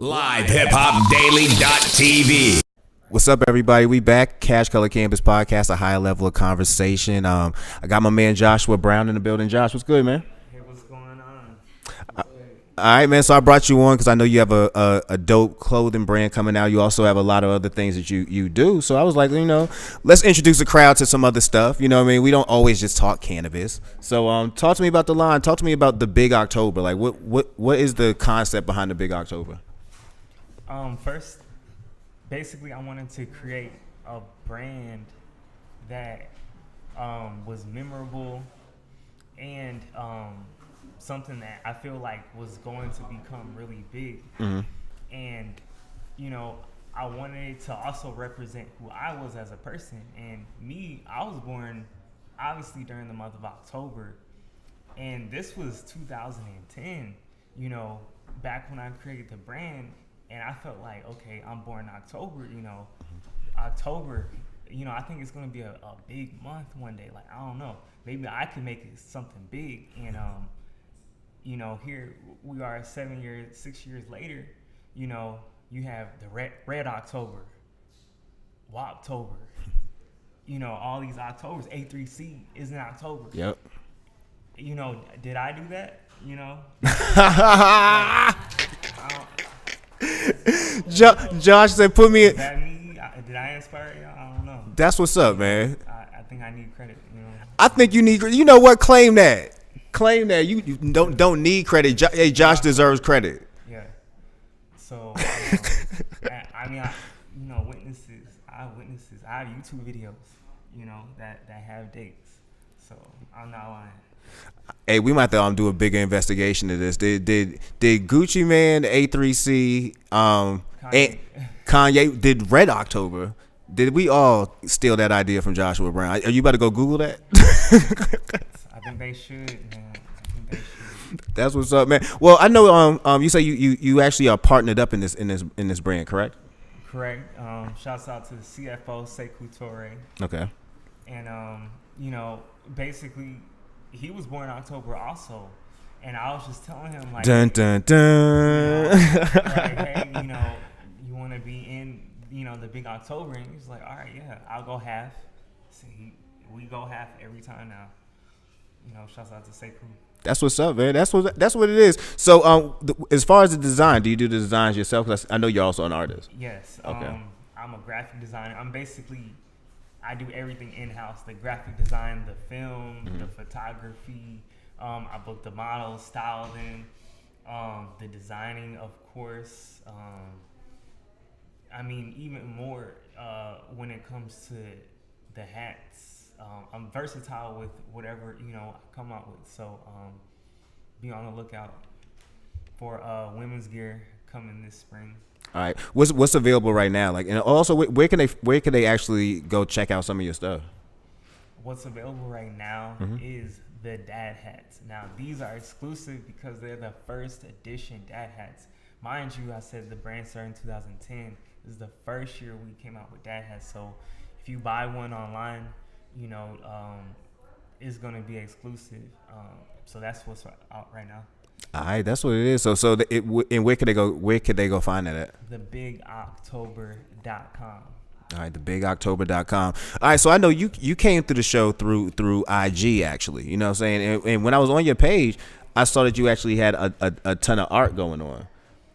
LiveHipHopDaily.tv. What's up, everybody? We back. Cash Color Campus Podcast, a higher level of conversation. I got my man Joshua Brown in the building. Josh, what's good, man? Hey, what's going on? All right, man. So I brought you on because I know you have a dope clothing brand coming out. You also have a lot of other things that you do. So I was like, let's introduce the crowd to some other stuff. You know what I mean? We don't always just talk cannabis. So talk to me about the line. Talk to me about the Big October. Like, what is the concept behind the Big October? First, basically, I wanted to create a brand that was memorable and something that I feel like was going to become really big. Mm-hmm. And, I wanted to also represent who I was as a person. And me, I was born, obviously, during the month of October. And this was 2010, back when I created the brand. And I felt like, okay, I'm born in October, October, I think it's going to be a big month one day. Like, I don't know. Maybe I can make it something big. And, here we are 6 years later, you have the red October, Woctober, all these Octobers. A3C is in October. Yep. Did I do that? Josh said, "Put me in." Is that me? Did I inspire you? I don't know. That's what's up, man. I think I need credit. I think you need. You know what? Claim that. Claim that. You don't need credit. Hey, Josh deserves credit. Yeah. So, witnesses. I have YouTube videos. That have dates. So I'm not lying. Hey, we might have to do a bigger investigation of this. Did Gucci Mane, A3C, Kanye did Red October? Did we all steal that idea from Joshua Brown? Are you about to go Google that? I think they should, man. That's what's up, man. Well, I know you say you actually are partnered up in this brand, correct? Correct. Shouts out to the CFO Sekou Toure. Okay. And basically, he was born in October also, and I was just telling him like, dun dun dun. Hey, you want to be in, the Big October, and he's like, all right, yeah, I'll go half. See, we go half every time now. Shouts out to Sekou. That's what's up, man. That's what it is. So, as far as the design, do you do the designs yourself? 'Cause I know you're also an artist. Yes. Okay. I'm a graphic designer. I do everything in-house, the graphic design, the film, the photography. I book the models, style them, the designing, of course. Even more when it comes to the hats. I'm versatile with whatever, I come out with. So be on the lookout for women's gear coming this spring. All right, what's available right now? Like, and also, where can they actually go check out some of your stuff? What's available right now is the dad hats. Now, these are exclusive because they're the first edition dad hats. Mind you, I said the brand started in 2010. This is the first year we came out with dad hats. So if you buy one online, it's gonna be exclusive. So that's what's out right now. All right, that's what it is. And where could they go? Where could they go find that at? TheBigOctober.com. All right, TheBigOctober.com. All right, so I know you came through the show through IG actually. You know what I'm saying? And when I was on your page, I saw that you actually had a ton of art going on.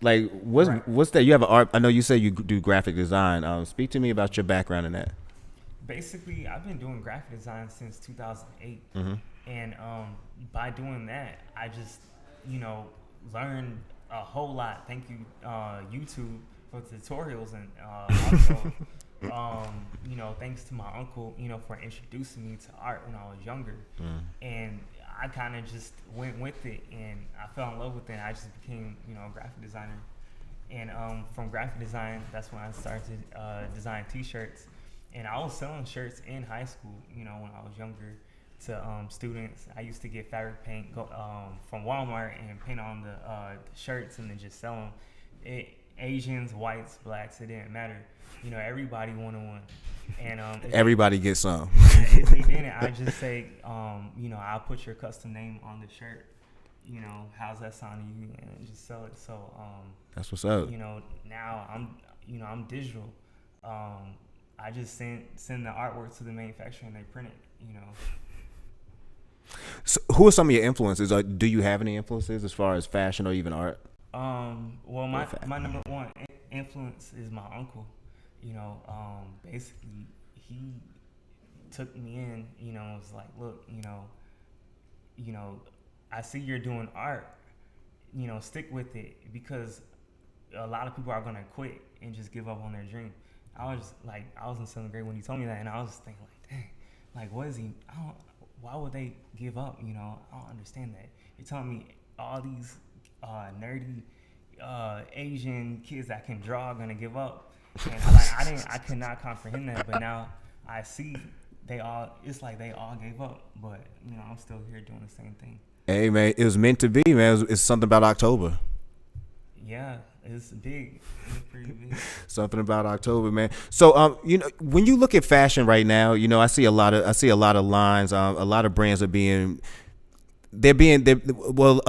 Like, what's that? You have an art. I know you say you do graphic design. Speak to me about your background in that. Basically, I've been doing graphic design since 2008, and by doing that, I just learned a whole lot. Thank you, YouTube, for tutorials, and also, thanks to my uncle, for introducing me to art when I was younger, and I kind of just went with it, and I fell in love with it. And I just became, a graphic designer, and from graphic design, that's when I started designing T-shirts, and I was selling shirts in high school, when I was younger, to students. I used to get fabric paint from Walmart and paint on the shirts and then just sell them. Asians, whites, blacks, it didn't matter. Everybody wanted one. And everybody gets some. If they didn't, I just say, I'll put your custom name on the shirt. how's that sound to you, and just sell it. So That's what's up. Now I'm digital. I just send the artwork to the manufacturer and they print it. So who are some of your influences? Do you have any influences as far as fashion or even art? Well, my number one influence is my uncle. Basically he took me in. Was like, look, I see you're doing art. Stick with it, because a lot of people are gonna quit and just give up on their dream. I was in 7th grade when he told me that, and I was just thinking like, dang, like what is he? Why would they give up? I don't understand that. You're telling me all these nerdy Asian kids that can draw are gonna give up, and I could not comprehend that. But now I see it's like they all gave up, but I'm still here doing the same thing. Hey man, it was meant to be, man. It's something about October. Yeah, it's big. It's pretty big. Something about October, man. So, when you look at fashion right now, I see a lot of lines. A lot of brands are a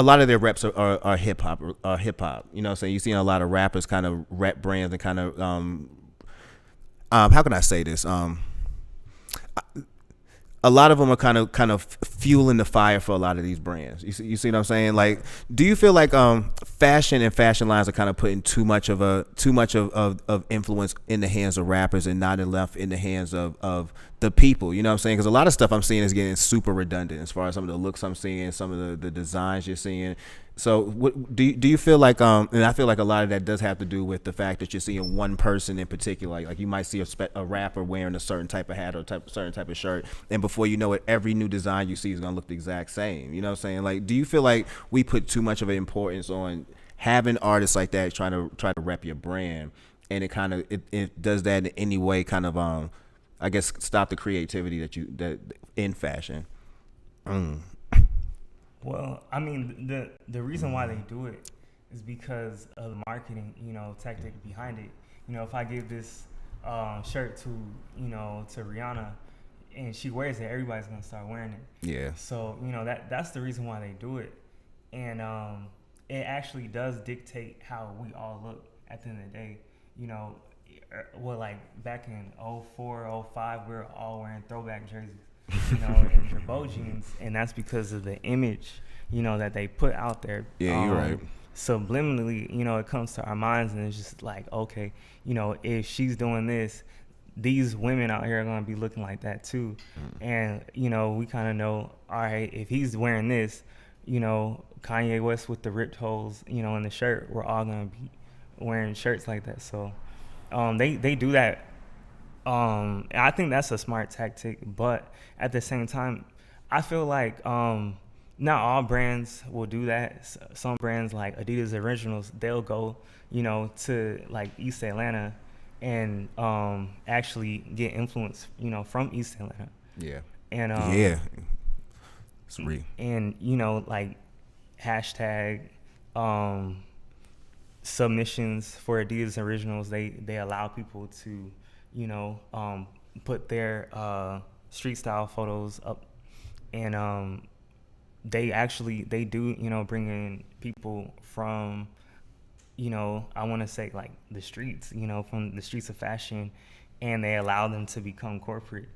lot of their reps are hip hop. So you're seeing a lot of rappers kind of rep brands and kind of how can I say this? A lot of them are kind of fueling the fire for a lot of these brands. You see what I'm saying? Like, do you feel like fashion and fashion lines are kind of putting too much of influence in the hands of rappers and not enough in the hands of the people? You know what I'm saying? Because a lot of stuff I'm seeing is getting super redundant as far as some of the looks I'm seeing, some of the designs you're seeing. So do you feel like and I feel like a lot of that does have to do with the fact that you're seeing one person in particular, like you might see a rapper wearing a certain type of hat or certain type of shirt, and before you know it, every new design you see is gonna look the exact same. You know what I'm saying? Like, do you feel like we put too much of an importance on having artists like that try to rep your brand, and it does that in any way kind of I guess stop the creativity that in fashion? Well, I mean, the reason why they do it is because of the marketing, tactic behind it. If I give this shirt to Rihanna and she wears it, everybody's gonna start wearing it. Yeah. So that's the reason why they do it, and it actually does dictate how we all look at the end of the day. Like back in 04, 05, we were all wearing throwback jerseys. And Girbaud jeans, and that's because of the image, that they put out there. Yeah, you're right. Subliminally, it comes to our minds, and it's just like, okay, if she's doing this, these women out here are gonna be looking like that too. And we kind of know, all right, if he's wearing this, Kanye West with the ripped holes, in the shirt, we're all gonna be wearing shirts like that. So, they do that. I think that's a smart tactic, but at the same time, I feel like not all brands will do that. Some brands like Adidas Originals, they'll go, to like East Atlanta and actually get influence, from East Atlanta. Yeah. And yeah, it's real. And like hashtag submissions for Adidas Originals, they allow people to put their street style photos up, and they do bring in people from I want to say like the streets, from the streets of fashion, and they allow them to become corporate.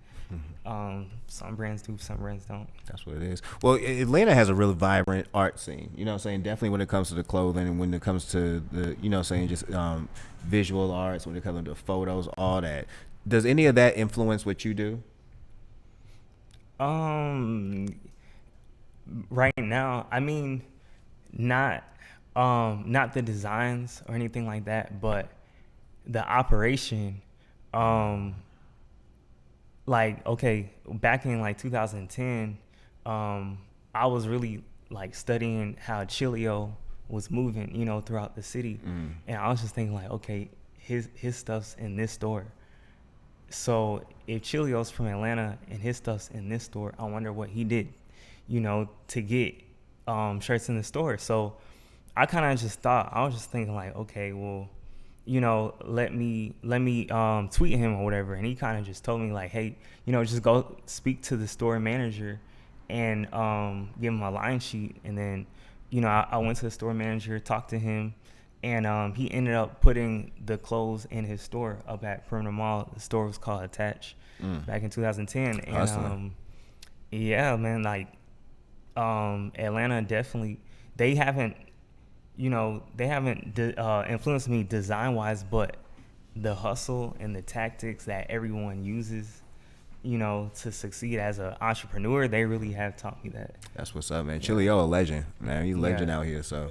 Some brands do, some brands don't. That's what it is. Well, Atlanta has a really vibrant art scene. You know what I'm saying? Definitely when it comes to the clothing and when it comes to the, just visual arts, when it comes to photos, all that. Does any of that influence what you do? Right now, I mean, not the designs or anything like that, but the operation. Like, okay, back in like 2010, I was really like studying how Chilio was moving, throughout the city, and I was just thinking like, okay, his stuff's in this store. So if Chilio's from Atlanta and his stuff's in this store, I wonder what he did, to get shirts in the store. So I kind of just thought, I was just thinking like, okay, well, let me tweet him or whatever. And he kind of just told me like, hey, just go speak to the store manager and give him a line sheet. And then, I went to the store manager, talked to him, and he ended up putting the clothes in his store up at Perimeter Mall. The store was called Attach back in 2010. And yeah, man, like Atlanta definitely, they haven't influenced me design wise, but the hustle and the tactics that everyone uses, to succeed as an entrepreneur, they really have taught me that. That's what's up, man. Chilio, a legend, man. He's a legend out here. So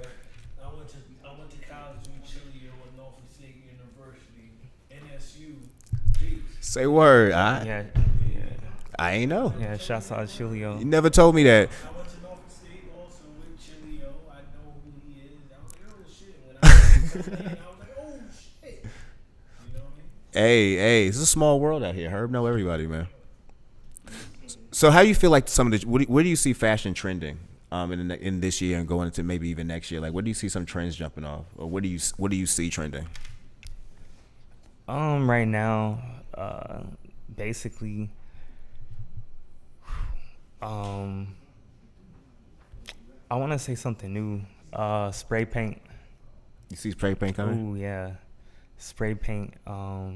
I went to college in Chilio at Norfolk State University, NSU. Say word. Yeah. I ain't know. Yeah, shouts out to Chilio. You never told me that. I went to Norfolk State also with Chilio. I know who he is. I was like, oh shit. When I was like, oh shit. You know what I mean? Hey, it's a small world out here. Herb know everybody, man. So how do you feel like some of the where do you see fashion trending in this year and going into maybe even next year? Like, where do you see some trends jumping off, or what do you see trending? Right now, basically, I want to say something new. Spray paint. You see spray paint coming? Ooh, yeah, spray paint. But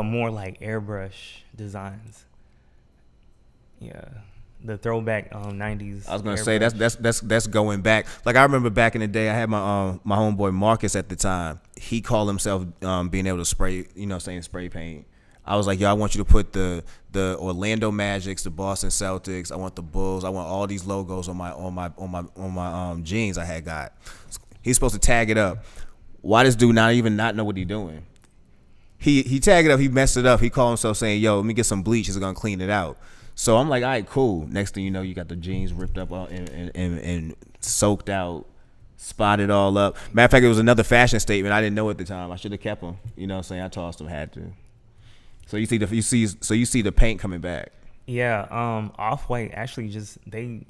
more like airbrush designs. Yeah, the throwback 90s. I was gonna airbrush. say that's going back. Like, I remember back in the day, I had my my homeboy Marcus at the time. He called himself being able to spray, spray paint. I was like, yo, I want you to put the Orlando Magics, the Boston Celtics, I want the Bulls, I want all these logos on my jeans I had got. He's supposed to tag it up. Why this dude not know what he's doing? He tagged it up, he messed it up. He called himself saying, yo, let me get some bleach, he's gonna clean it out. So I'm like, all right, cool. Next thing you know, you got the jeans ripped up and soaked out, spotted all up. Matter of fact, it was another fashion statement. I didn't know at the time. I should have kept them. You know what I'm saying? I tossed them, had to. So you see the paint coming back. Yeah, Off-White actually just they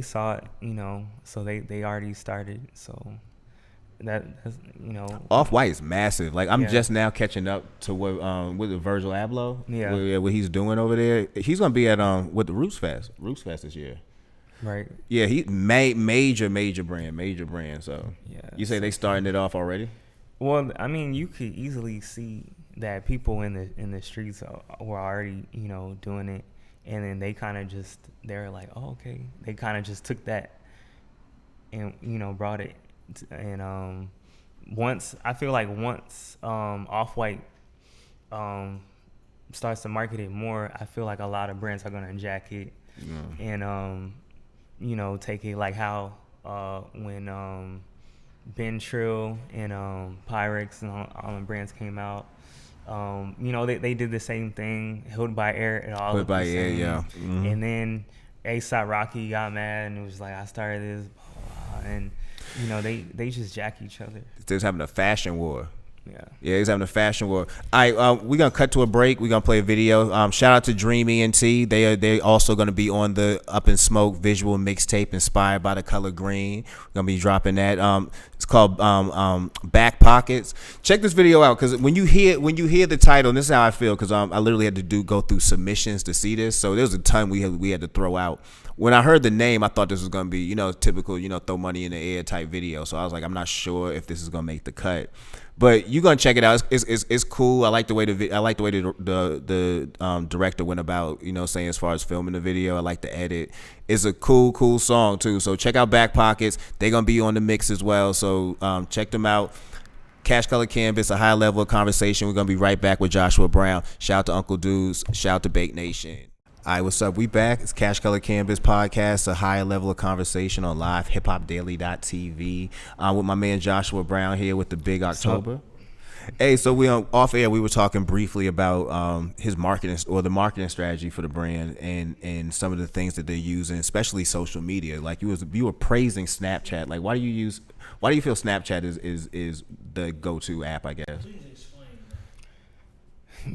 saw it, so they already started. So that's Off-White is massive. Like, I'm Yeah. just now catching up to what with the Virgil Abloh. Yeah. What he's doing over there. He's gonna be at with the Roots Fest this year. right. Yeah, he major brand. So Yeah. you say they starting it off already? Well, I mean, you could easily see that people in the streets were already, doing it, and then they're like, oh, okay. They kind of just took that and brought it, and once Off-White starts to market it more, I feel like a lot of brands are gonna jack it, and take it like how when Ben Trill and Pyrex and all the brands came out. They did the same thing. Hood by Air, it all Hood by the Air, same. yeah. Mm-hmm. And then A$AP Rocky got mad and it was like, I started this, and they just jack each other. They're having a fashion war. Yeah, he's having a fashion war. All right, we're gonna cut to a break. We're gonna play a video. Shout out to Dream ENT. They also gonna be on the Up in Smoke visual mixtape inspired by the color green. We're gonna be dropping that. It's called Back Pockets. Check this video out, because when you hear the title, and this is how I feel, because I literally had to go through submissions to see this. So there was a ton we had to throw out. When I heard the name, I thought this was gonna be typical throw money in the air type video. So I was like, I'm not sure if this is gonna make the cut. But you're gonna check it out. It's cool. I like the way the director went about, saying as far as filming the video. I like the edit. It's a cool song too. So check out Back Pockets. They're gonna be on the mix as well. So check them out. Cash Color Canvas, a high level of conversation. We're gonna be right back with Joshua Brown. Shout out to Uncle Dudes. Shout out to Bake Nation. All right, what's up? We back. It's Cash Color Canvas podcast, a higher level of conversation on live hiphopdaily.tv. With my man Joshua Brown here with the Big October. Hey, so we off air. We were talking briefly about his marketing or the marketing strategy for the brand and some of the things that they're using, especially social media. Like you were praising Snapchat. Like, why do you feel Snapchat is the go-to app? I guess. Please explain.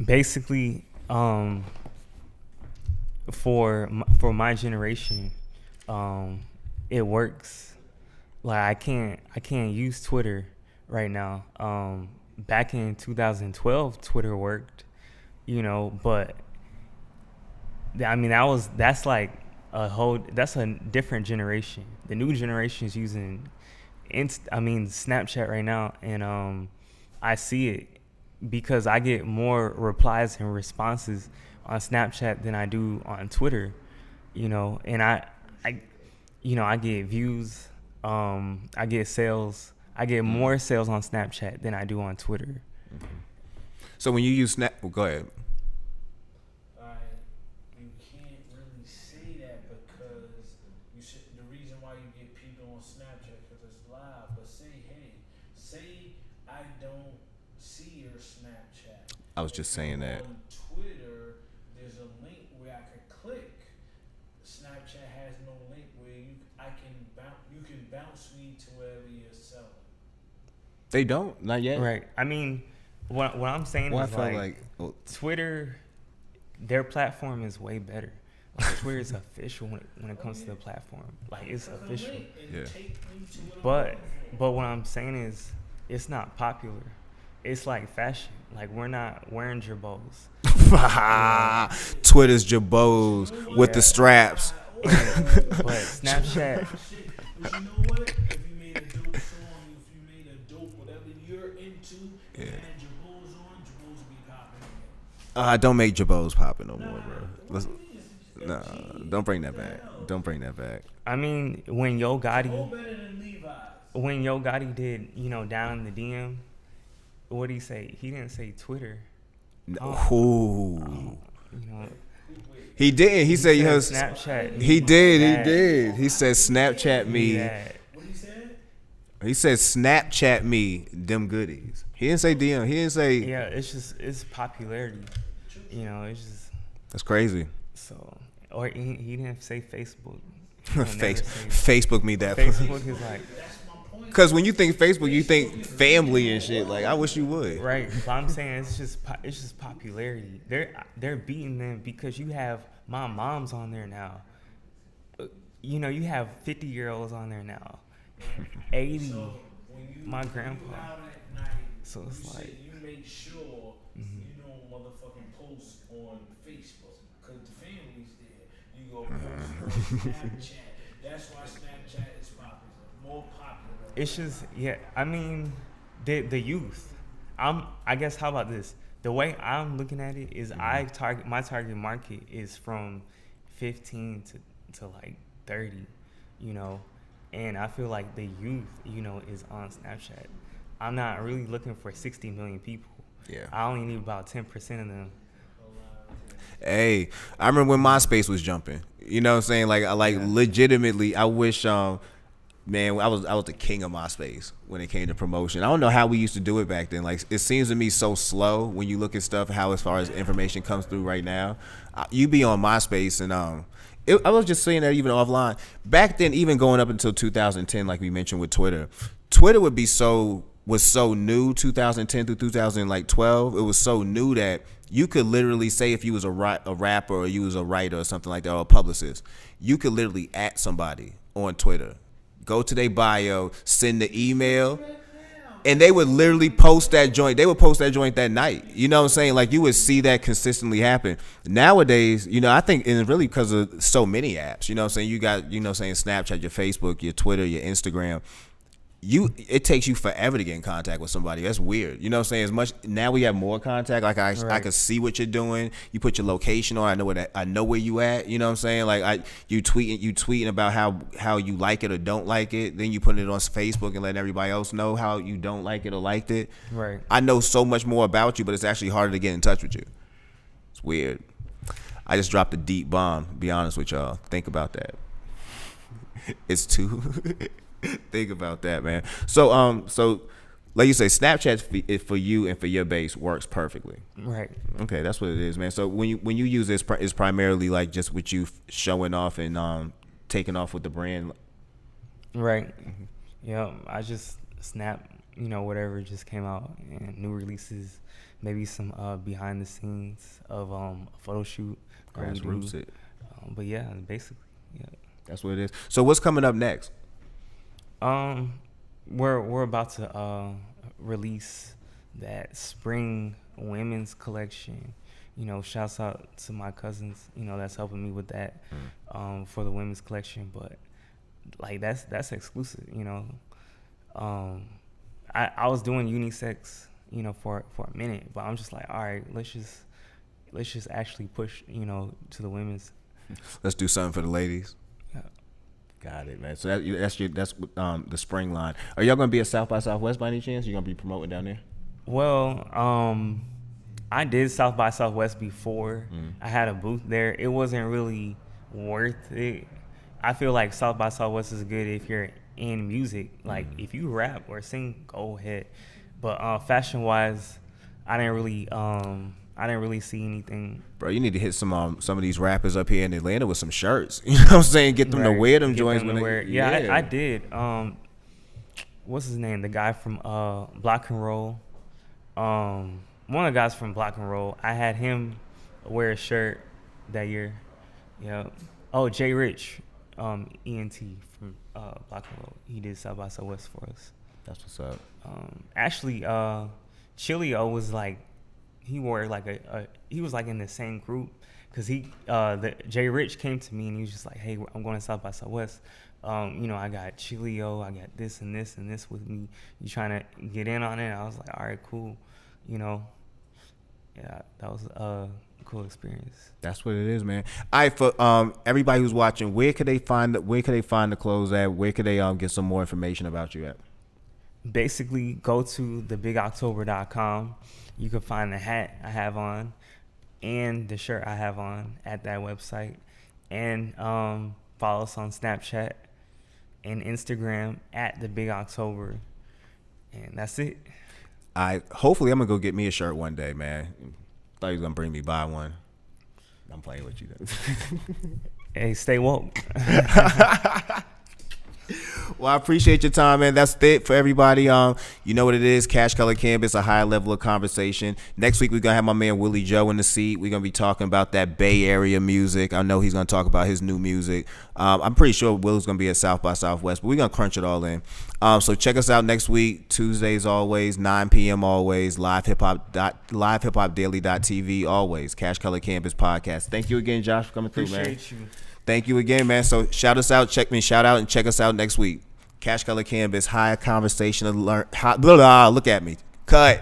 Basically, for my generation, it works. Like I can't use Twitter right now. Back in 2012, Twitter worked, but I mean that's like that's a different generation. The new generation is using Snapchat right now, and I see it because I get more replies and responses on Snapchat than I do on Twitter, and I get views, I get sales. I get more sales on Snapchat than I do on Twitter. So when you use well, go ahead. You can't really say that because the reason why you get people on Snapchat because it's live. But say I don't see your Snapchat. I was just saying that. On Twitter, there's a link where I could click. Snapchat has no link where you can bounce me to wherever you're selling. They don't, not yet. Right. I mean, what I'm saying is Twitter, their platform is way better. Like, Twitter is official when it comes to the platform. Like, it's official. Yeah. But what I'm saying is, it's not popular. It's like fashion. Like, we're not wearing Jabos. Twitter's Jabos with the straps. But Snapchat. But you know what? If you made a dope song, if you made a dope whatever you're into, and had Jabos on, Jabos would be popping. Don't make Jabos popping no more, bro. Nah, don't bring that back. Don't bring that back. I mean, when Yo Gotti better than Levi's. When Yo Gotti did, down in the DM, what did he say? He didn't say Twitter. He did. He said Snapchat. He did. He said Snapchat me. What he said? He said Snapchat me them goodies. He didn't say DM. He didn't say. Yeah, it's popularity. It's just. That's crazy. So, or he didn't say Facebook. Facebook me that. Facebook is like. Because when you think Facebook, you think family and shit. Like, I wish you would. Right, but I'm saying it's just popularity. They're beating them because you have my mom's on there now. You have 50-year-olds on there now. 80, my grandpa. So it's like you make sure you don't motherfucking post on Facebook because the family's there. You go post on Snapchat. That's why Snapchat is popular, more popular. It's just I mean, the youth. I guess how about this? The way I'm looking at it is my target market is from 15 to like 30, and I feel like the youth, is on Snapchat. I'm not really looking for 60 million people. Yeah. I only need about 10% of them. Hey, I remember when MySpace was jumping. You know what I'm saying? Like legitimately, I wish man, I was the king of MySpace when it came to promotion. I don't know how we used to do it back then. Like, it seems to me so slow when you look at stuff, how as far as information comes through right now. You be on MySpace, and I was just saying that even offline. Back then, even going up until 2010, like we mentioned with Twitter was so new, 2010 through 2012. It was so new that you could literally say if you was a rapper or you was a writer or something like that, or a publicist, you could literally at somebody on Twitter. Go to their bio, send the email, and they would literally post that joint. They would post that joint that night. You know what I'm saying? Like, you would see that consistently happen. Nowadays, I think, and it's really because of so many apps. You know what I'm saying? You got, Snapchat, your Facebook, your Twitter, your Instagram. It takes you forever to get in contact with somebody. That's weird. You know what I'm saying? As much now we have more contact. Like, I can see what you're doing. You put your location on. I know where you at. You know what I'm saying? Like, you tweeting about how you like it or don't like it. Then you put it on Facebook and let everybody else know how you don't like it or liked it. Right. I know so much more about you, but it's actually harder to get in touch with you. It's weird. I just dropped a deep bomb. To be honest with y'all. Think about that. It's too. Think about that, man. So like you say, Snapchat for you and for your base works perfectly. Right. Okay, that's what it is, man. So when you use this, it's primarily like just with you showing off and taking off with the brand. Right. Mm-hmm. Yeah. I just snap, whatever just came out and new releases, maybe some behind the scenes of a photo shoot. Grassroots it. But yeah, basically, yeah. That's what it is. So what's coming up next? We're about to release that spring women's collection. shouts out to my cousins, that's helping me with that for the women's collection. But like that's exclusive, I was doing unisex, for a minute, but I'm just like, all right, let's just actually push, to the women's. Let's do something for the ladies. Yeah. Got it, man. So that's the spring line. Are y'all gonna be at South by Southwest by any chance? You gonna be promoting down there? Well, I did South by Southwest before. I had a booth there. It wasn't really worth it. I feel like South by Southwest is good if you're in music. Like if you rap or sing, go ahead. But fashion wise, I didn't really see anything. Bro, you need to hit some of these rappers up here in Atlanta with some shirts. You know what I'm saying? Get them to wear them joints when they. Yeah, I did. What's his name? The guy from Block and Roll. One of the guys from Block and Roll. I had him wear a shirt that year. Yeah. Oh, Jay Rich, ENT from Block and Roll. He did South by Southwest for us. That's what's up. Actually, Chilio was like, he wore like he was like in the same group, because Jay Rich came to me and he was just like, hey, I'm going to South by Southwest. I got Chilio, I got this and this and this with me. You trying to get in on it? I was like, all right, cool. Yeah, that was a cool experience. That's what it is, man. All right, for everybody who's watching, where could they find the clothes at? Where could they get some more information about you at? Basically, go to thebigoctober.com. You can find the hat I have on and the shirt I have on at that website. And follow us on Snapchat and Instagram at thebigoctober. And that's it. Hopefully, I'm going to go get me a shirt one day, man. Thought you was going to bring me by one. I'm playing with you, though. Hey, stay woke. Well, I appreciate your time, man. That's it for everybody. You know what it is, Cash Color Canvas, a higher level of conversation. Next week, we're going to have my man Willie Joe in the seat. We're going to be talking about that Bay Area music. I know he's going to talk about his new music. I'm pretty sure Willie's going to be at South by Southwest, but we're going to crunch it all in. So check us out next week, Tuesdays always, 9 p.m. always, livehipHopdaily.tv always, Cash Color Canvas podcast. Thank you again, Josh, for coming through, man. Appreciate you. Thank you again, man. So shout us out, shout out and check us out next week. Cash Color Canvas, higher conversation to learn. Look at me. Cut.